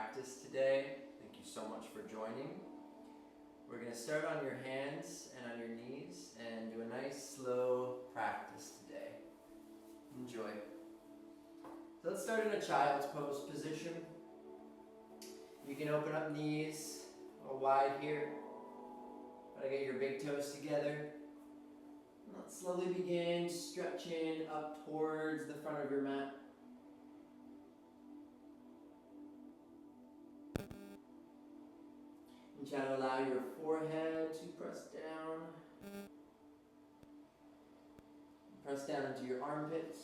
practice today. Thank you so much for joining. We're going to start on your hands and on your knees and do a nice slow practice today. Enjoy. So let's start in a child's pose position. You can open up knees a little wide here. Try to get your big toes together. And let's slowly begin stretching up towards the front of your mat. And try to allow your forehead to press down. Press down into your armpits.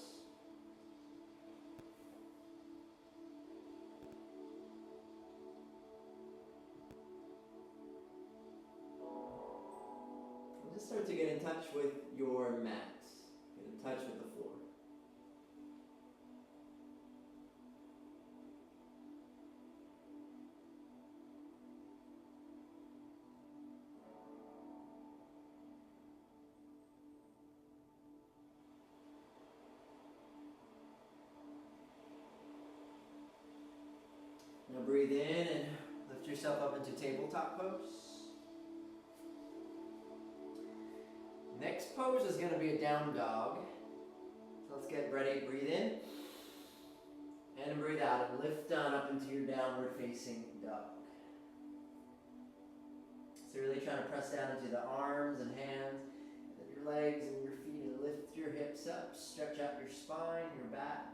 And just start to get in touch with your mat. Get in touch with the floor. Now breathe in and lift yourself up into tabletop pose. Next pose is going to be a down dog. So let's get ready. Breathe in and breathe out and lift on up into your downward facing dog. So really trying to press down into the arms and hands, and your legs and your feet, and lift your hips up, stretch out your spine, your back.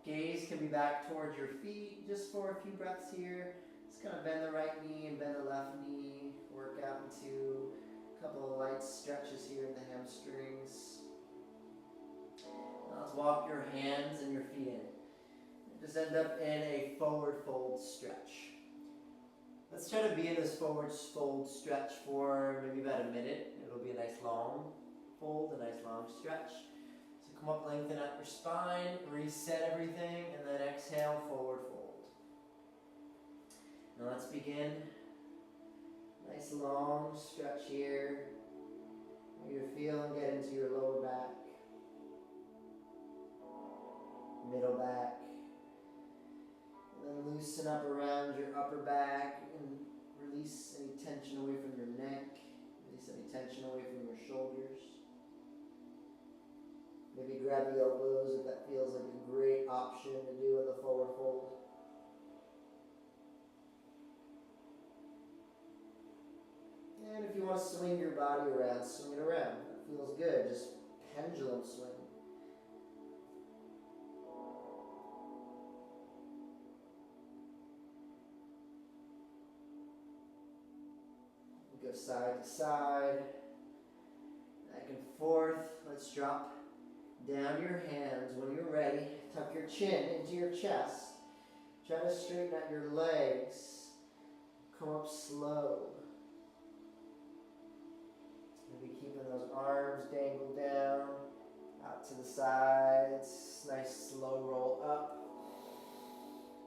Gaze can be back towards your feet just for a few breaths here. Just kind of bend the right knee and bend the left knee. Work out into a couple of light stretches here in the hamstrings. Now let's walk your hands and your feet in. Just end up in a forward fold stretch. Let's try to be in this forward fold stretch for maybe about a minute. It'll be a nice long fold, a nice long stretch. Come up, lengthen out your spine, reset everything, and then exhale, forward fold. Now let's begin. Nice long stretch here. You feel and get into your lower back, middle back, and then loosen up around your upper back and release any tension away from your neck, release any tension away from your shoulders. Maybe grab the elbows if that feels like a great option to do in the forward fold. And if you want to swing your body around, swing it around. That feels good. Just pendulum swing. Go side to side, back and forth. Let's drop down your hands. When you're ready, tuck your chin into your chest. Try to straighten out your legs. Come up slow. Maybe keeping those arms dangled down, out to the sides. Nice slow roll up.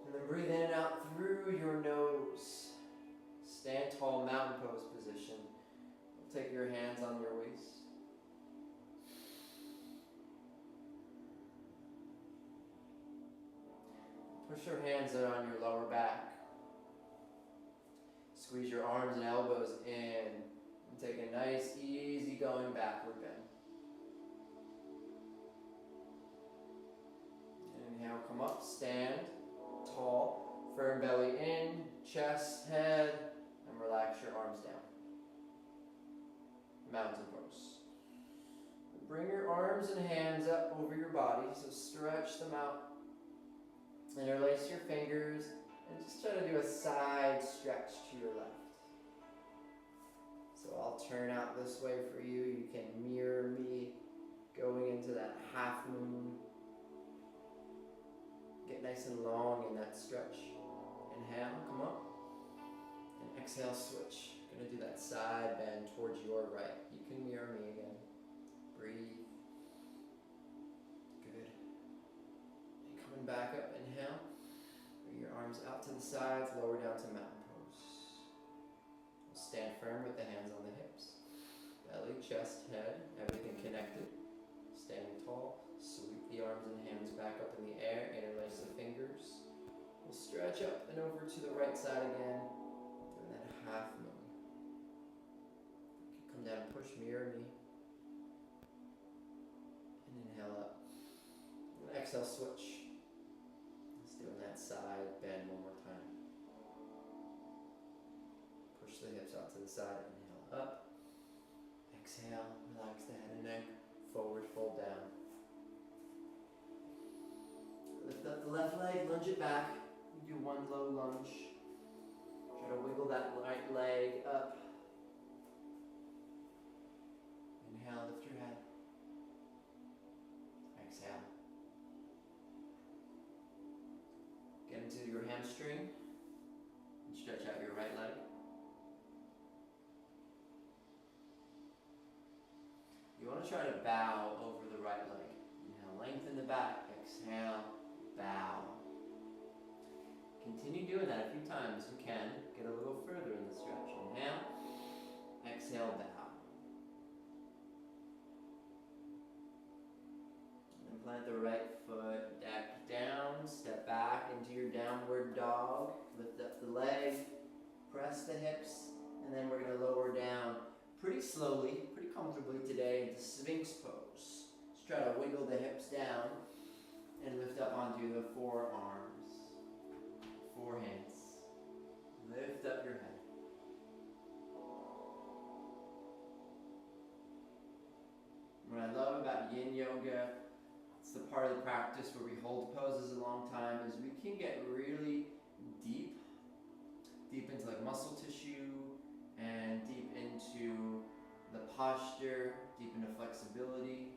And then breathe in and out through your nose. Stand tall, mountain pose position. Take your hands on your waist. Push your hands out on your lower back. Squeeze your arms and elbows in. And take a nice, easy going backward bend. Inhale, come up, stand tall, firm belly in, chest, head, and relax your arms down. Mountain pose. Bring your arms and hands up over your body, so stretch them out. Interlace your fingers and just try to do a side stretch to your left. So I'll turn out this way for you. You can mirror me going into that half moon. Get nice and long in that stretch. Inhale, come up. And exhale, switch. Gonna do that side bend towards your right. You can mirror me again. Breathe. Good. And coming back up, inhale. Bring your arms out to the sides, lower down to mountain pose. We'll stand firm with the hands on the hips. Belly, chest, head, everything connected. Standing tall, sweep the arms and hands back up in the air, interlace the fingers. Stretch up and over to the right side again. Doing that half moon. Come down, push, mirror me. And inhale up. And exhale, switch. Let's do that side bend one more time. Push the hips out to the side. Inhale up. Exhale, relax the head and neck. Forward, fold down. Lift up the left leg, lunge it back. You do one low lunge. Try to wiggle that right leg up. Inhale, lift your head. Exhale. Get into your hamstring and stretch out your right leg. You want to try to bow over the right leg. Inhale, lengthen the back. Exhale, bow. Continue doing that a few times. You can get a little further in the stretch. Inhale, exhale, bow. And plant the right foot back down. Step back into your downward dog. Lift up the leg. Press the hips. And then we're going to lower down pretty slowly, pretty comfortably today into Sphinx pose. Just try to wiggle the hips down and lift up onto the forearms, forehands. Lift up your head. What I love about yin yoga, it's the part of the practice where we hold poses a long time, is we can get really deep into like muscle tissue, and deep into the posture, deep into flexibility.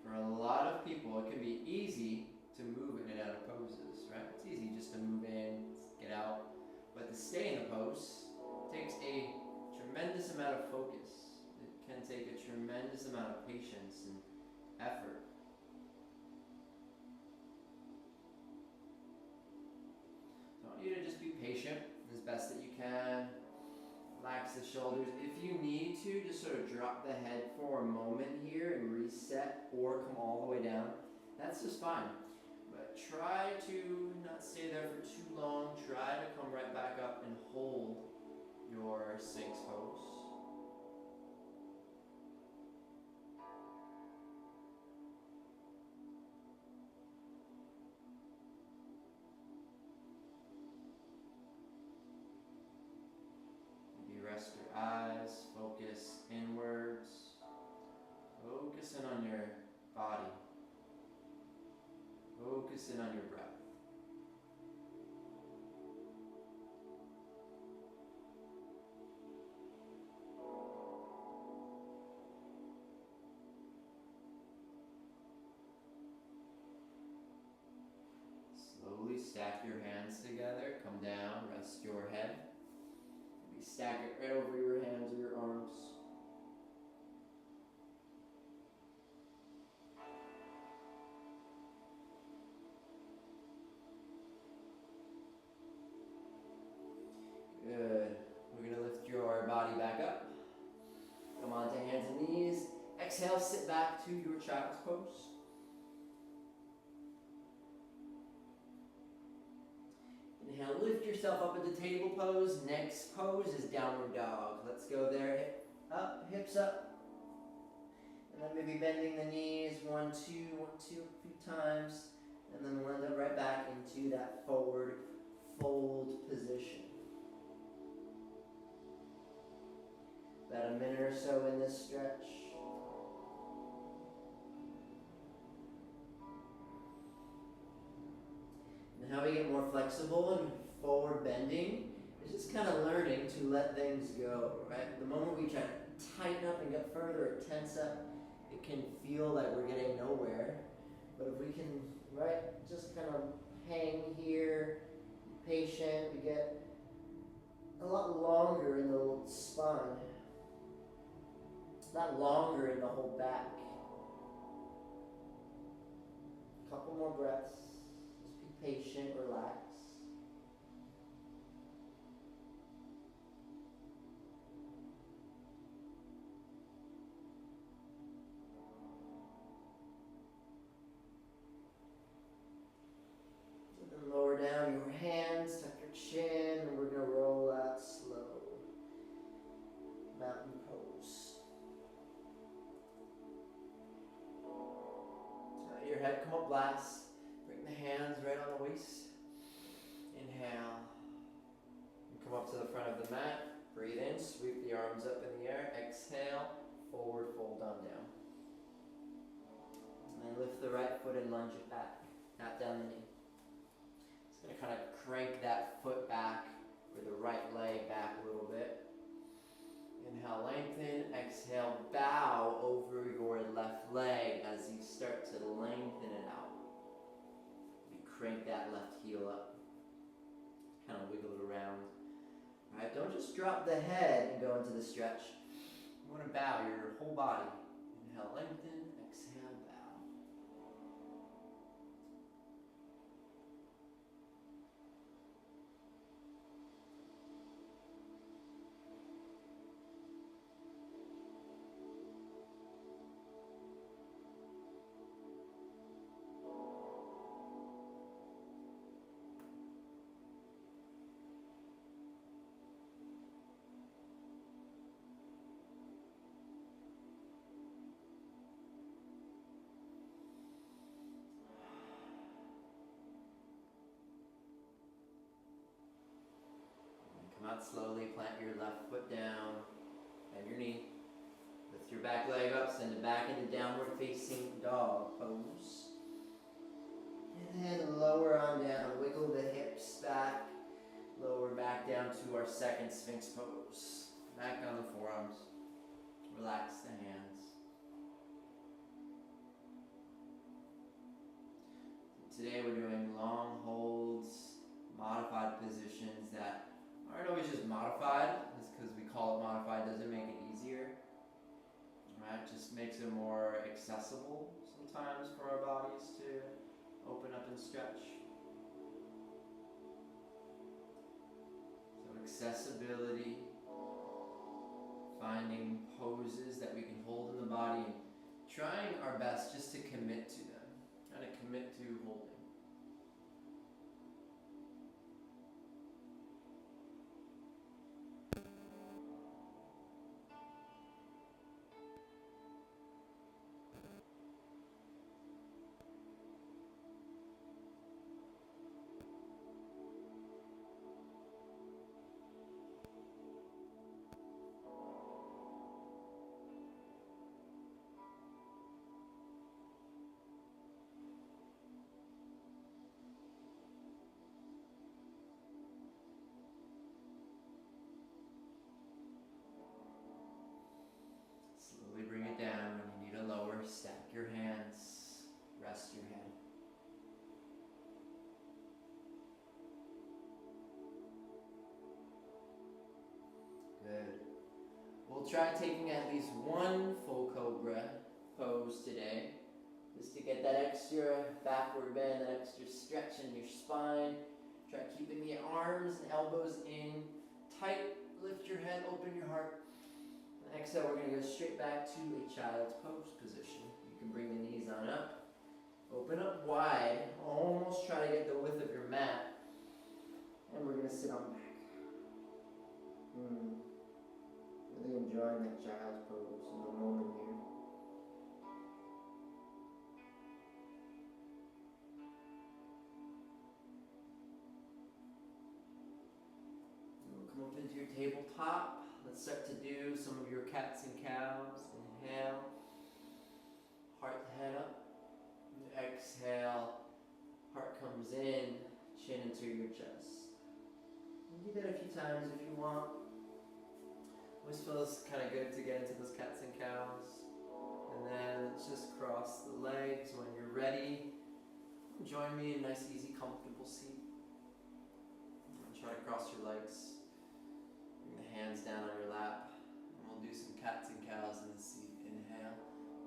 For a lot of people, it can be easy to move in and out of poses, right? It's easy just to move in, get out. But to stay in the pose takes a tremendous amount of focus. It can take a tremendous amount of patience and effort. So I want you to just be patient as best that you can. Relax the shoulders. If you need to, just sort of drop the head for a moment here and reset, or come all the way down. That's just fine. But try to not stay there for too long. Try to come right back up and hold your Sphinx pose. Rest your eyes, focus inwards, focus in on your body, focus in on your breath. Slowly stack your hands together, come down, rest your head. Stack it right over your hands or your arms. Good. We're going to lift your body back up. Come on to hands and knees. Exhale, sit back to your child's pose. Inhale, lift yourself up into table pose. Next pose is downward dog. Let's go there. Hip up, hips up. And then maybe bending the knees, 1, 2, 1, 2, a few times. And then land it right back into that forward fold position. About a minute or so in this stretch. And how we get more flexible and forward bending is just kind of learning to let things go, right? The moment we try to tighten up and get further or tense up, it can feel like we're getting nowhere. But if we can, right, just kind of hang here, be patient, we get a lot longer in the spine, a lot longer in the whole back. A couple more breaths. Just be patient, relax. blast. Bring the hands right on the waist. Inhale. And come up to the front of the mat. Breathe in, sweep the arms up in the air. Exhale, forward fold on down. And then lift the right foot and lunge it back. Tap down the knee. It's going to kind of crank that foot back, or the right leg back a little bit. Inhale, lengthen. Exhale, bow over your left leg as you start to lengthen it out. You crank that left heel up. Kind of wiggle it around. All right, don't just drop the head and go into the stretch. You want to bow your whole body. Inhale, lengthen. Exhale, bow. Come out slowly, plant your left foot down, bend your knee. Lift your back leg up, send it back into downward facing dog pose. And then lower on down, wiggle the hips back, lower back down to our second Sphinx pose. Back on the forearms, relax the hands. Today we're doing long holds, modified positions that aren't always just modified. Just because we call it modified doesn't make it easier. Right? Just makes it more accessible sometimes for our bodies to open up and stretch. So accessibility, finding poses that we can hold in the body, and trying our best just to commit to them. Trying to commit to holding. Slowly bring it down. When you need a lower, stack your hands, rest your head. Good. We'll try taking at least one full cobra pose today, just to get that extra backward bend, that extra stretch in your spine. Try keeping the arms and elbows in tight. Lift your head, open your heart. Exhale, we're going to go straight back to a child's pose position. You can bring the knees on up. Open up wide. Almost try to get the width of your mat. And we're going to sit on back. Really enjoying that child's pose in the moment here. We'll come up into your tabletop. Let's start to do some of your cats and cows. Inhale, heart the head up. Exhale, heart comes in, chin into your chest. You can do that a few times if you want. Always feels kind of good to get into those cats and cows. And then let's just cross the legs when you're ready. Join me in a nice, easy, comfortable seat. And try to cross your legs. Bring the hands down on your lap. And we'll do some cats and cows in the seat. Inhale.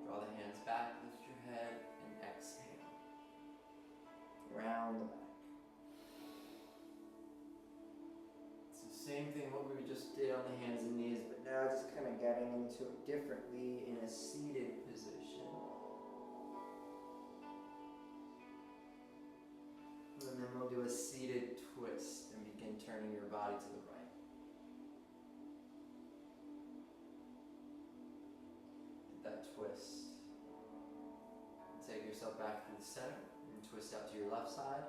Draw the hands back. Lift your head. And exhale. Round the back. It's the same thing what we just did on the hands and knees, but now just kind of getting into it differently in a seated position. And then we'll do a seated twist and begin turning your body to the right. Hit that twist. Take yourself back to the center. And twist out to your left side.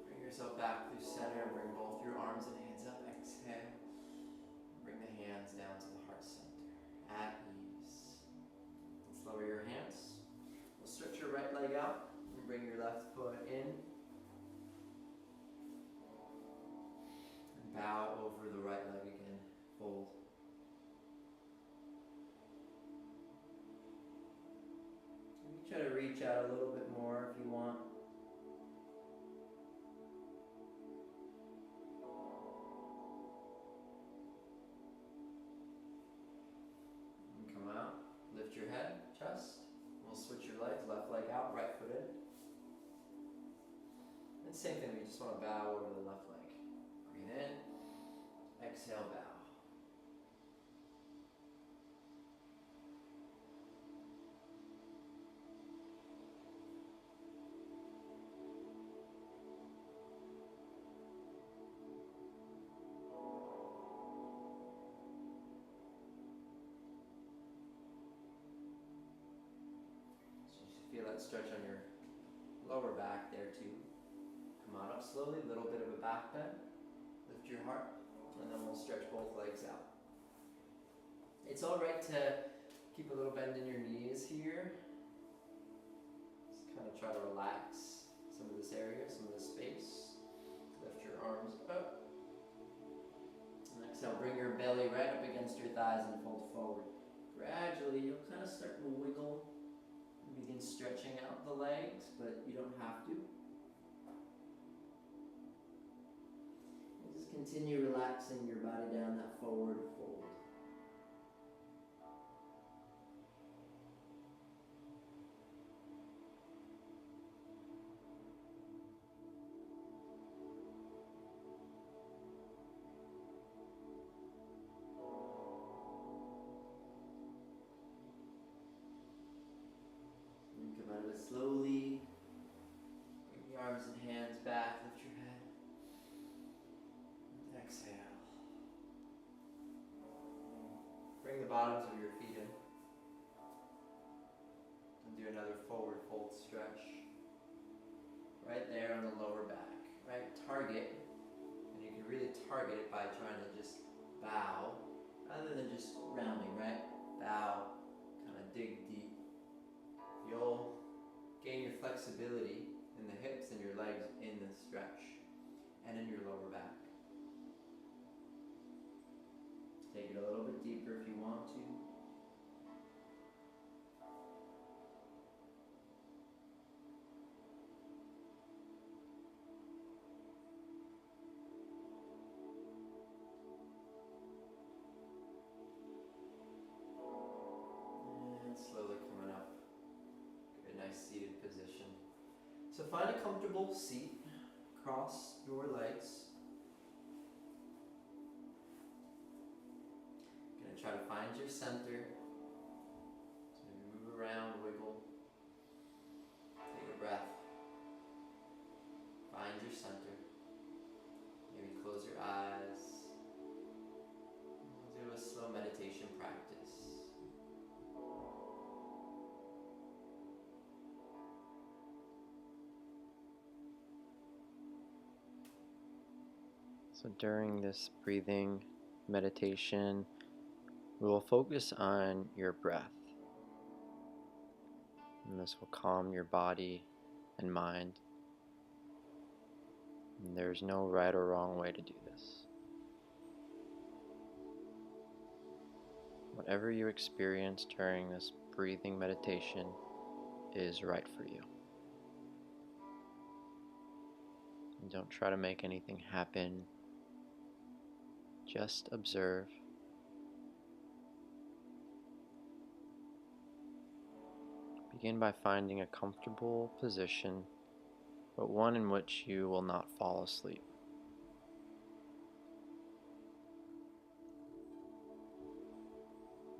Bring yourself back through center and bring both your arms and hands up. Exhale. Bring the hands down to the heart center. At ease. Let's lower your hands. We'll stretch your right leg out and bring your left foot in. And bow over the right leg again. Fold. You try to reach out a little bit more if you want. And come out. Lift your head, chest. We'll switch your legs. Left leg out, right foot in. And same thing, we just want to bow over the left leg. Breathe in. Exhale, bow. Feel that stretch on your lower back there too. Come on up slowly, a little bit of a back bend. Lift your heart, and then we'll stretch both legs out. It's all right to keep a little bend in your knees here. Just kind of try to relax some of this area, some of this space. Lift your arms up. And exhale, bring your belly right up against your thighs and fold forward. Gradually, you'll kind of start to wiggle. Begin stretching out the legs, but you don't have to. And just continue relaxing your body down that forward fold. Slowly, bring the arms and hands back, lift your head. Exhale. Bring the bottoms of your feet in. And do another forward fold stretch. Right there on the lower back. Right, target. And you can really target it by trying to just bow, rather than just rounding, right? Bow, kind of dig deep. You'll gain your flexibility in the hips and your legs in the stretch and in your lower back. Take it a little bit deeper if you want to. And slowly coming up. Good, nice seated position. So find a comfortable seat. Cross your legs. Gonna try to find your center. So move around, wiggle. Take a breath. Find your center. Maybe close your eyes. We'll do a slow meditation practice. So during this breathing meditation, we will focus on your breath. And this will calm your body and mind. And there's no right or wrong way to do this. Whatever you experience during this breathing meditation is right for you. And don't try to make anything happen. Just observe. Begin by finding a comfortable position, but one in which you will not fall asleep.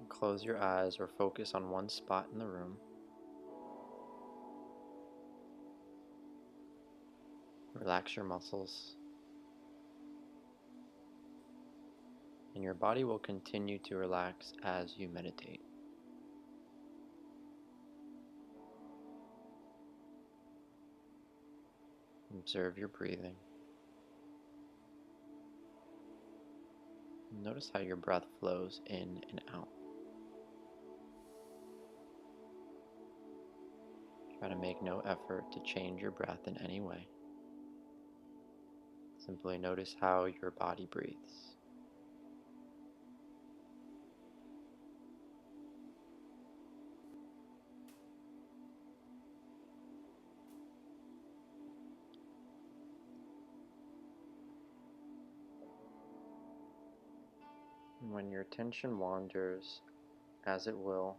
Close your eyes or focus on one spot in the room. Relax your muscles. and your body will continue to relax as you meditate. Observe your breathing. Notice how your breath flows in and out. Try to make no effort to change your breath in any way. Simply notice how your body breathes. And when your attention wanders, as it will,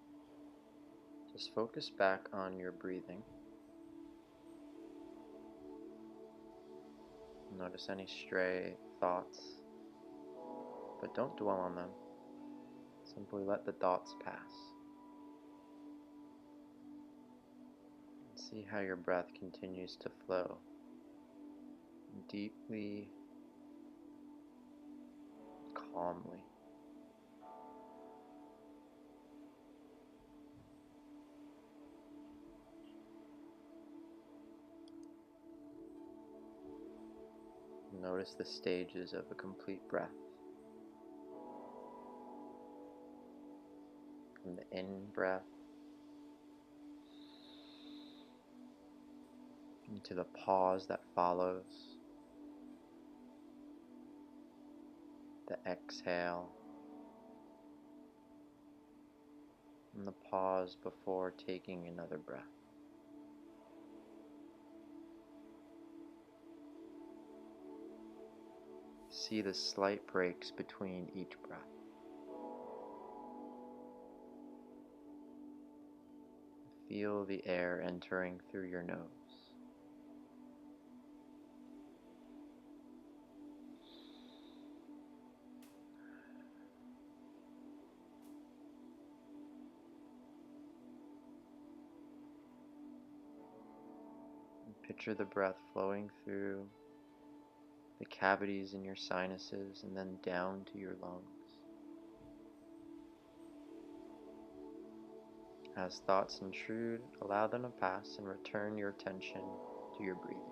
just focus back on your breathing. Notice any stray thoughts, but don't dwell on them. Simply let the thoughts pass. And see how your breath continues to flow deeply, calmly. Notice the stages of a complete breath. From the in-breath into the pause that follows, the exhale, and the pause before taking another breath. See the slight breaks between each breath. Feel the air entering through your nose. And picture the breath flowing through the cavities in your sinuses and then down to your lungs. As thoughts intrude, allow them to pass and return your attention to your breathing.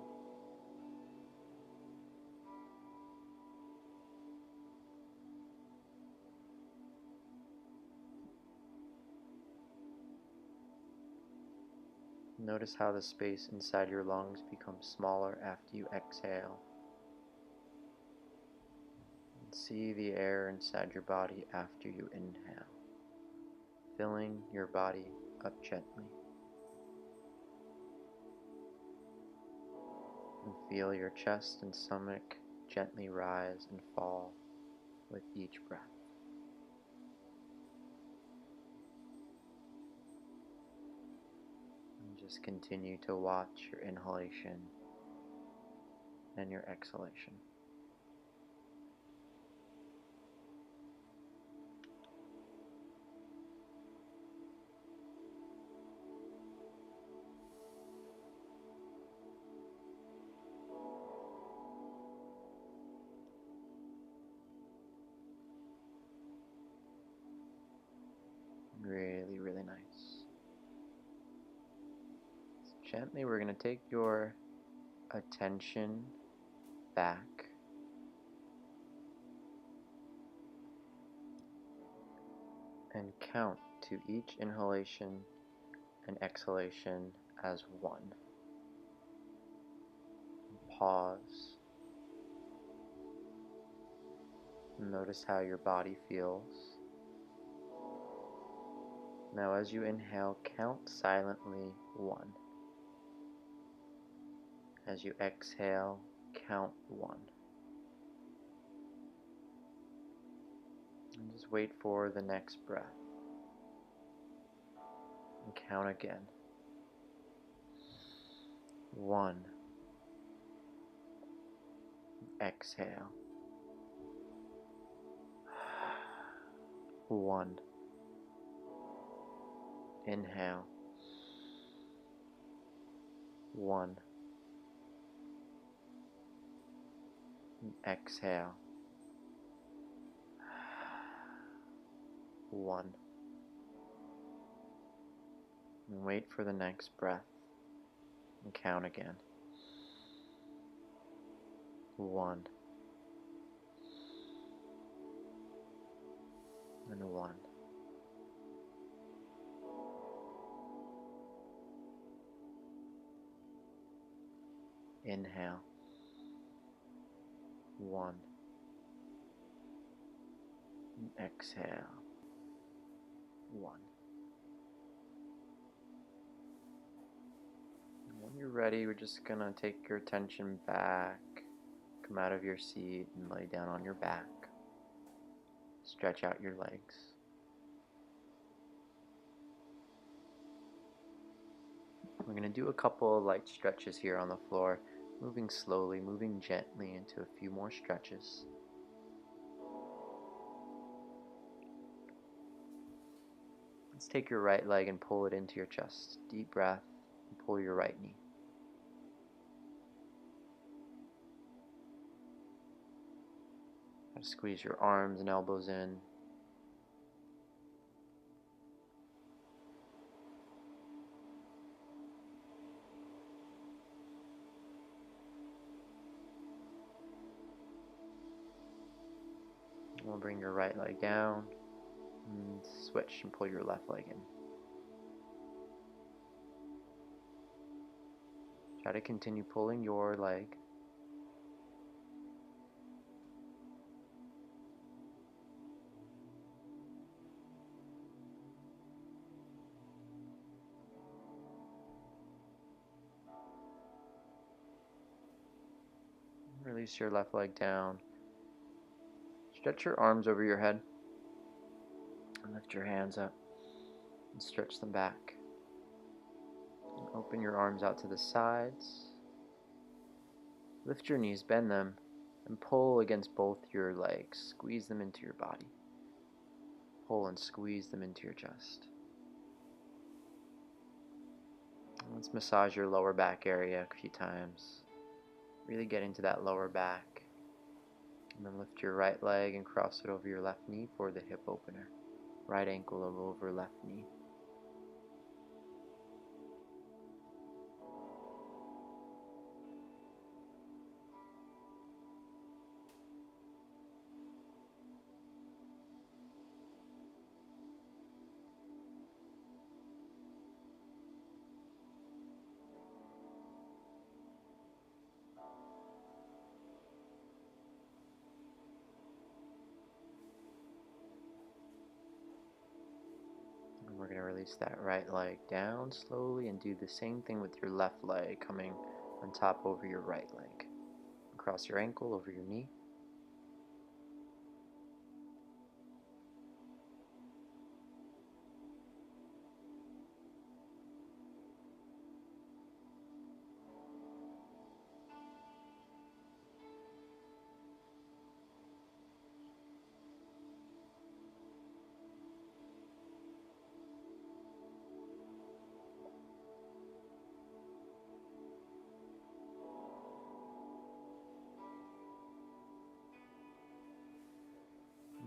Notice how the space inside your lungs becomes smaller after you exhale. And see the air inside your body after you inhale, filling your body up gently. And feel your chest and stomach gently rise and fall with each breath. And just continue to watch your inhalation and your exhalation. Really, really nice. So gently, we're going to take your attention back and count to each inhalation and exhalation as one. Pause. Notice how your body feels. Now as you inhale, count silently 1. As you exhale, count 1. And just wait for the next breath. And count again. 1. Exhale. 1. Inhale. 1. Exhale. 1. And wait for the next breath and count again. 1 and 1. Inhale. 1. And exhale. 1. And when you're ready, we're just gonna take your attention back, come out of your seat and lay down on your back. Stretch out your legs. We're going to do a couple of light stretches here on the floor, moving slowly, moving gently into a few more stretches. Let's take your right leg and pull it into your chest. Deep breath and pull your right knee. Squeeze your arms and elbows in. We'll bring your right leg down and switch and pull your left leg in. Try to continue pulling your leg. Release your left leg down. Stretch your arms over your head and lift your hands up and stretch them back. And open your arms out to the sides. Lift your knees, bend them, and pull against both your legs. Squeeze them into your body. Pull and squeeze them into your chest. Let's massage your lower back area a few times. Really get into that lower back. And then lift your right leg and cross it over your left knee for the hip opener. Right ankle over left knee. We're going to release that right leg down slowly and do the same thing with your left leg, coming on top over your right leg. Across your ankle, over your knee.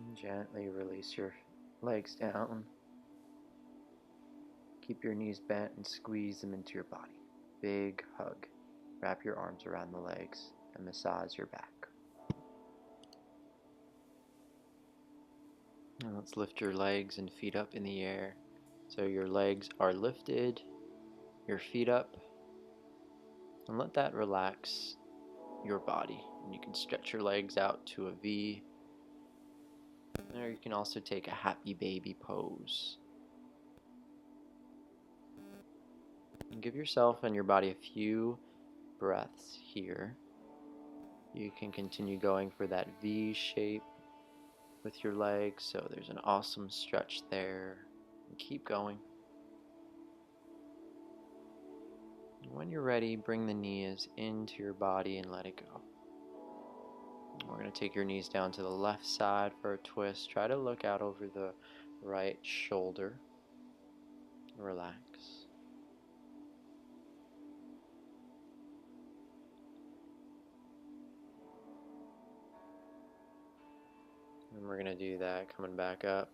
And gently release your legs down. Keep your knees bent and squeeze them into your body. Big hug. Wrap your arms around the legs and massage your back. And let's lift your legs and feet up in the air. So your legs are lifted, your feet up, and let that relax your body. And you can stretch your legs out to a V, or you can also take a happy baby pose. And give yourself and your body a few breaths here. You can continue going for that V shape with your legs, so there's an awesome stretch there. And keep going. And when you're ready, bring the knees into your body and let it go. We're going to take your knees down to the left side for a twist. Try to look out over the right shoulder. Relax. And we're going to do that coming back up.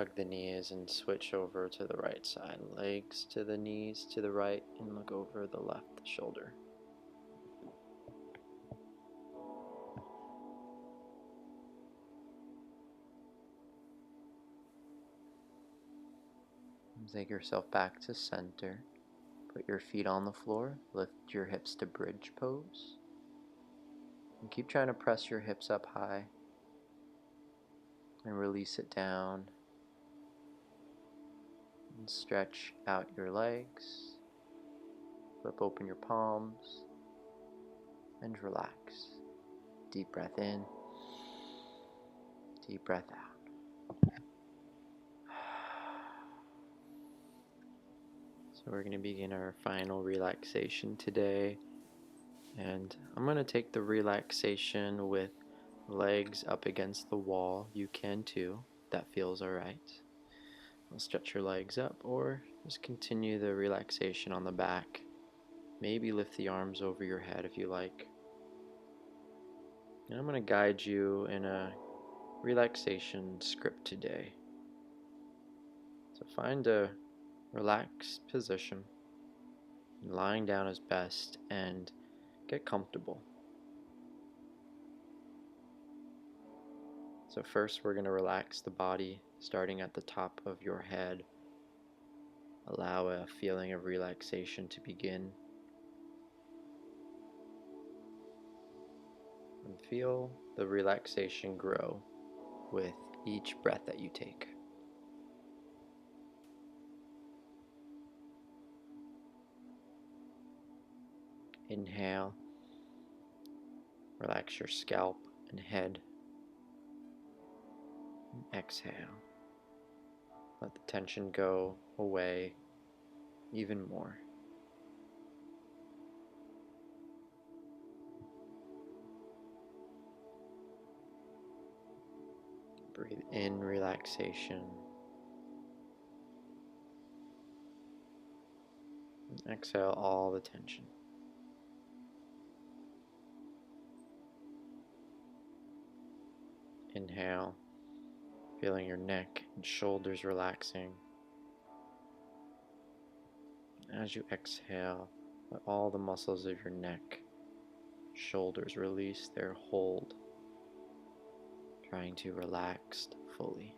Hug the knees and switch over to the right side. Legs to the knees to the right and look over the left shoulder. Take yourself back to center. Put your feet on the floor. Lift your hips to bridge pose. And keep trying to press your hips up high. And release it down. And stretch out your legs. Flip open your palms. And relax. Deep breath in. Deep breath out. So we're going to begin our final relaxation today. And I'm going to take the relaxation with legs up against the wall. You can too, if that feels alright. I'll stretch your legs up or just continue the relaxation on the back. Maybe lift the arms over your head if you like. And I'm going to guide you in a relaxation script today. So find a relaxed position, lying down is best, and get comfortable. So first we're going to relax the body, starting at the top of your head. Allow a feeling of relaxation to begin. And feel the relaxation grow with each breath that you take. Inhale. Relax your scalp and head. And exhale. Let the tension go away even more. Breathe in relaxation. And exhale all the tension. Inhale, feeling your neck and shoulders relaxing. As you exhale, let all the muscles of your neck, shoulders release their hold, trying to relax fully.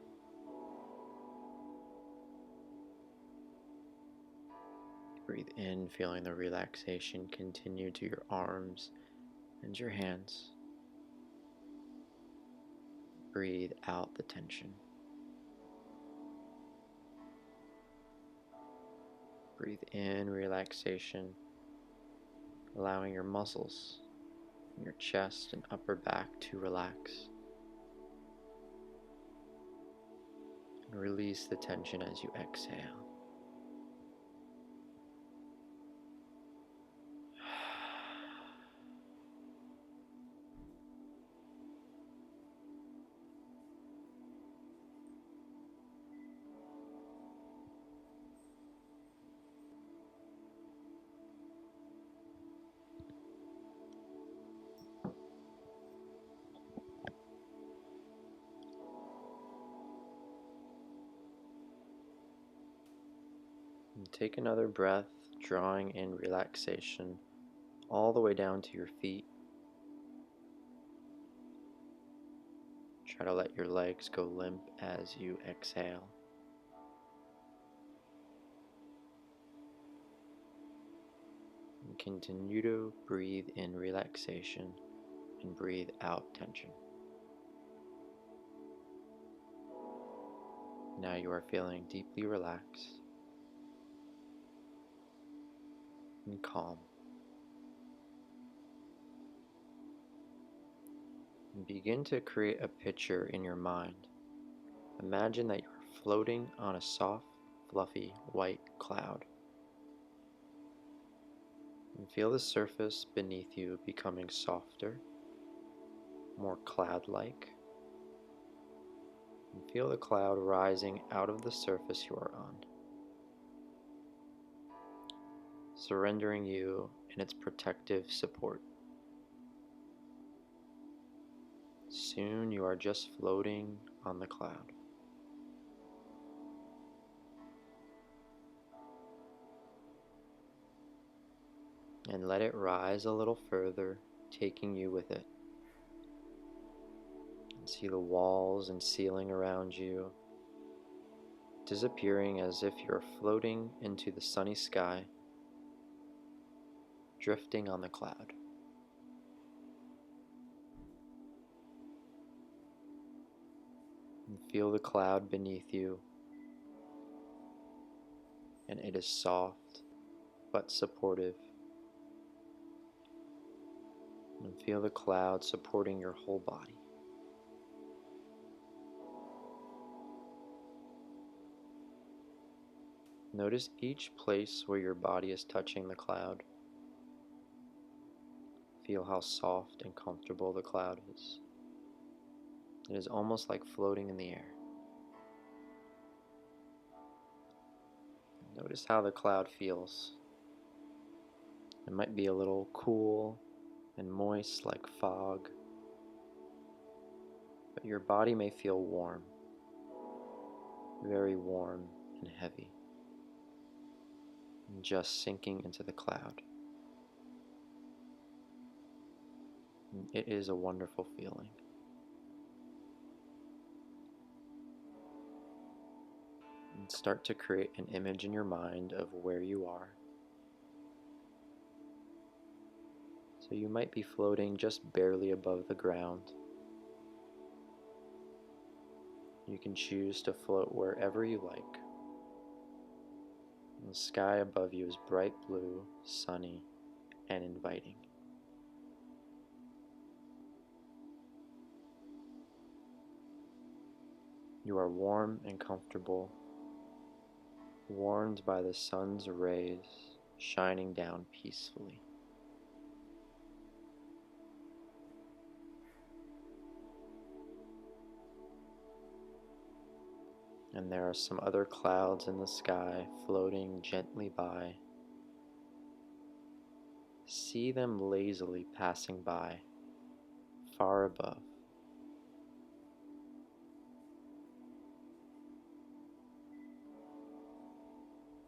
Breathe in, feeling the relaxation continue to your arms and your hands. Breathe out the tension. Breathe in relaxation, allowing your muscles in your chest and upper back to relax. And release the tension as you exhale. And take another breath, drawing in relaxation all the way down to your feet. Try to let your legs go limp as you exhale. And continue to breathe in relaxation and breathe out tension. Now you are feeling deeply relaxed and calm. And begin to create a picture in your mind. Imagine that you're floating on a soft, fluffy white cloud. And feel the surface beneath you becoming softer, more cloud-like. And feel the cloud rising out of the surface you are on, surrendering you in its protective support. Soon you are just floating on the cloud. and let it rise a little further, taking you with it. And see the walls and ceiling around you disappearing as if you're floating into the sunny sky, drifting on the cloud. And feel the cloud beneath you, and it is soft but supportive. And feel the cloud supporting your whole body. Notice each place where your body is touching the cloud. Feel how soft and comfortable the cloud is. It is almost like floating in the air. Notice how the cloud feels. It might be a little cool and moist like fog, but your body may feel warm, very warm and heavy, and just sinking into the cloud. And it is a wonderful feeling. And start to create an image in your mind of where you are. So you might be floating just barely above the ground. You can choose to float wherever you like. And the sky above you is bright blue, sunny, and inviting. You are warm and comfortable, warmed by the sun's rays shining down peacefully. And there are some other clouds in the sky floating gently by. See them lazily passing by, far above.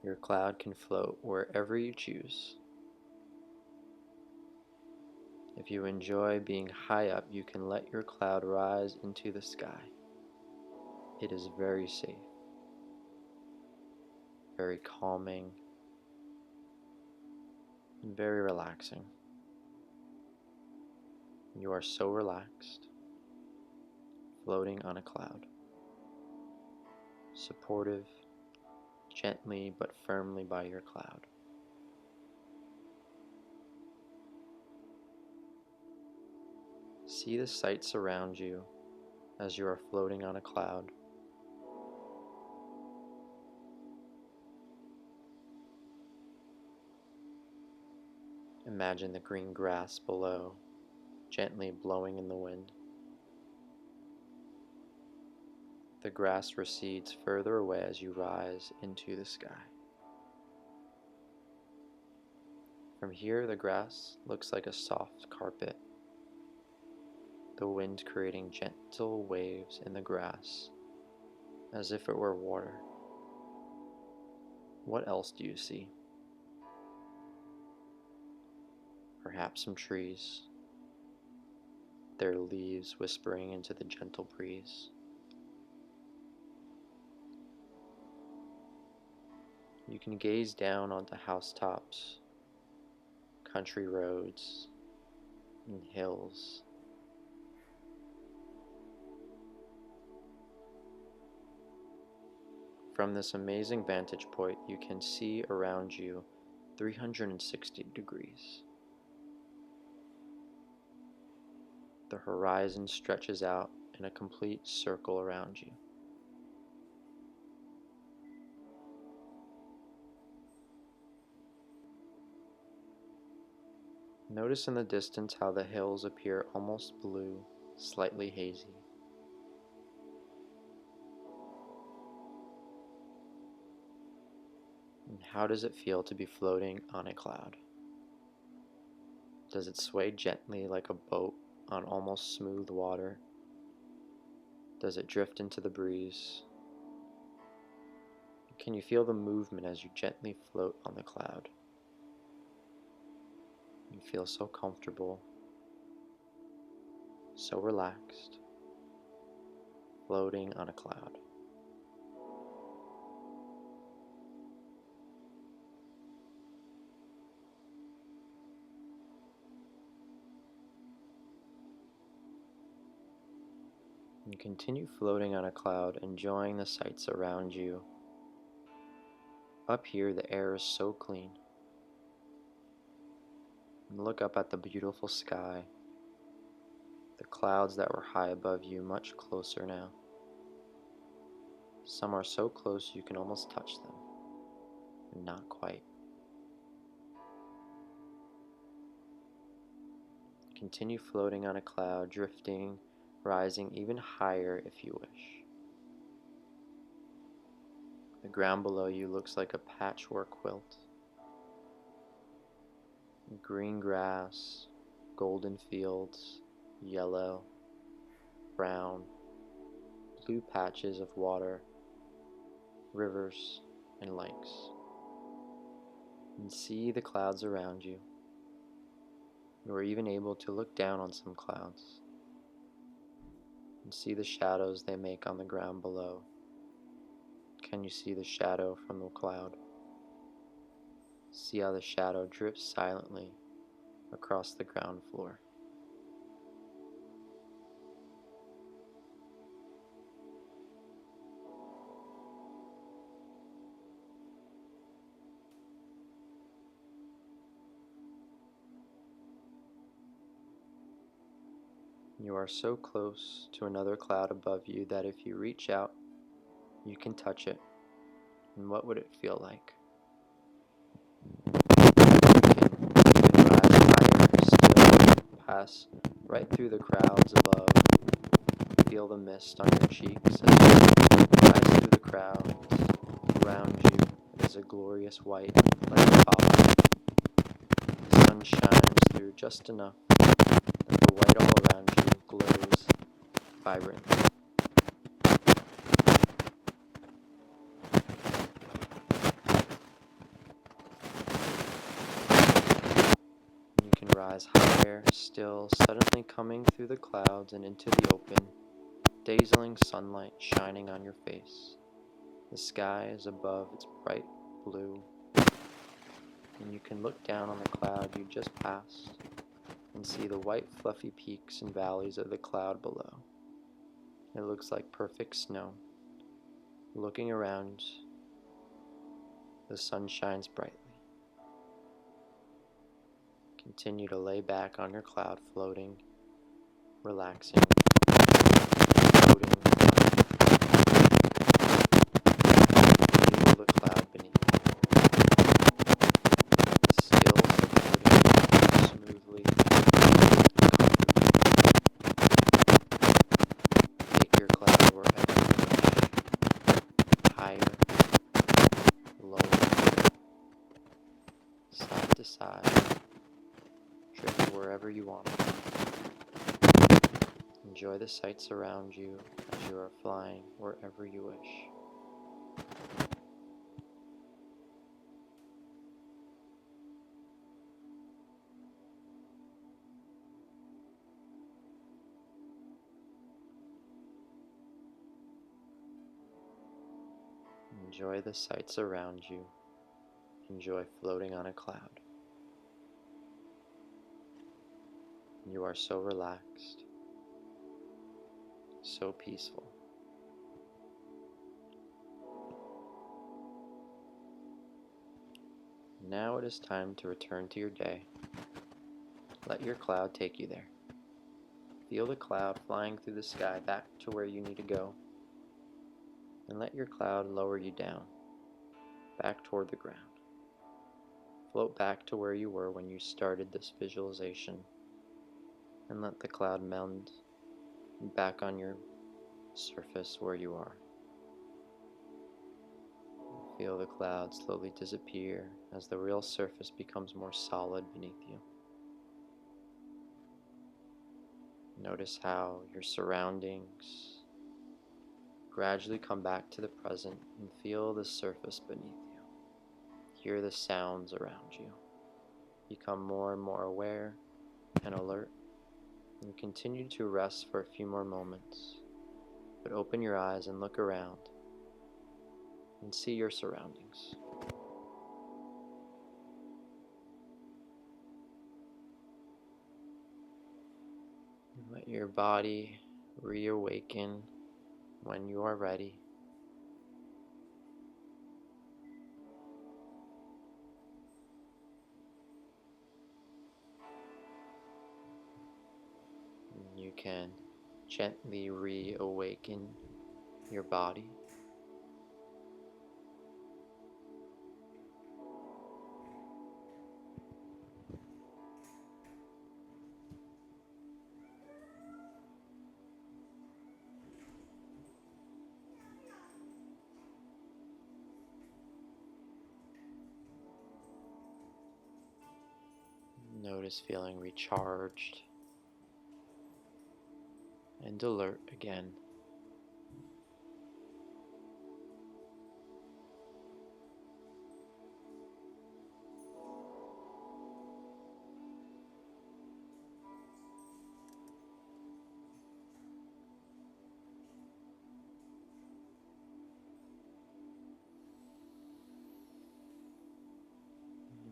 Your cloud can float wherever you choose. If you enjoy being high up, you can let your cloud rise into the sky. It is very safe, very calming, and very relaxing. You are so relaxed, floating on a cloud, supportive, gently but firmly by your cloud. See the sights around you as you are floating on a cloud. Imagine the green grass below, gently blowing in the wind. The grass recedes further away as you rise into the sky. From here, the grass looks like a soft carpet, the wind creating gentle waves in the grass, as if it were water. What else do you see? Perhaps some trees, their leaves whispering into the gentle breeze. You can gaze down onto housetops, country roads, and hills. From this amazing vantage point, you can see around you 360 degrees. The horizon stretches out in a complete circle around you. Notice in the distance how the hills appear almost blue, slightly hazy. And how does it feel to be floating on a cloud? Does it sway gently like a boat on almost smooth water? Does it drift into the breeze? Can you feel the movement as you gently float on the cloud? You feel so comfortable, so relaxed, floating on a cloud. And continue floating on a cloud, enjoying the sights around you. Up here, the air is so clean. And look up at the beautiful sky. The clouds that were high above you, much closer now. Some are so close you can almost touch them, and not quite. Continue floating on a cloud, drifting, rising even higher if you wish. The ground below you looks like a patchwork quilt. Green grass, golden fields, yellow, brown, blue patches of water, rivers, and lakes. And see the clouds around you. You are even able to look down on some clouds and see the shadows they make on the ground below. Can you see the shadow from the cloud? See how the shadow drips silently across the ground floor. You are so close to another cloud above you that if you reach out, you can touch it. And what would it feel like? You can rise higher still, pass right through the clouds above. Feel the mist on your cheeks as you rise through the crowds. Around you is a glorious white like a father. The sun shines through just enough that the white all around you glows vibrantly. You can rise higher still, suddenly coming through the clouds and into the open, dazzling sunlight shining on your face. The sky is above its bright blue, and you can look down on the cloud you just passed and see the white fluffy peaks and valleys of the cloud below. It looks like perfect snow. Looking around, the sun shines brightly. Continue to lay back on your cloud, floating, relaxing, floating. Feel the cloud beneath you. Still floating smoothly, comfortably. Take your cloud wherever you wish. Higher, lower, side to side. Drift wherever you want. Enjoy the sights around you as you are flying wherever you wish. Enjoy the sights around you. Enjoy floating on a cloud. You are so relaxed, so peaceful. Now it is time to return to your day. Let your cloud take you there. Feel the cloud flying through the sky back to where you need to go. And let your cloud lower you down, back toward the ground. Float back to where you were when you started this visualization, and let the cloud melt back on your surface where you are. Feel the cloud slowly disappear as the real surface becomes more solid beneath you. Notice how your surroundings gradually come back to the present and feel the surface beneath you. Hear the sounds around you. become more and more aware and alert. And continue to rest for a few more moments, but open your eyes and look around and see your surroundings. And let your body reawaken when you are ready. And you can gently reawaken your body. Notice feeling recharged and alert again.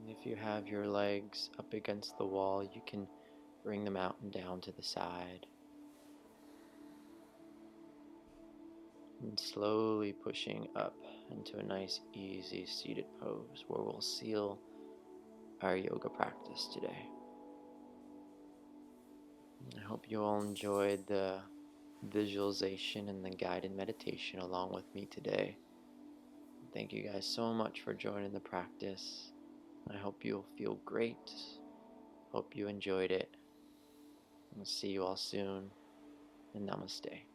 And if you have your legs up against the wall, you can bring them out and down to the side. And slowly pushing up into a nice, easy seated pose where we'll seal our yoga practice today. I hope you all enjoyed the visualization and the guided meditation along with me today. Thank you guys so much for joining the practice. I hope you'll feel great. Hope you enjoyed it. We'll see you all soon, and namaste.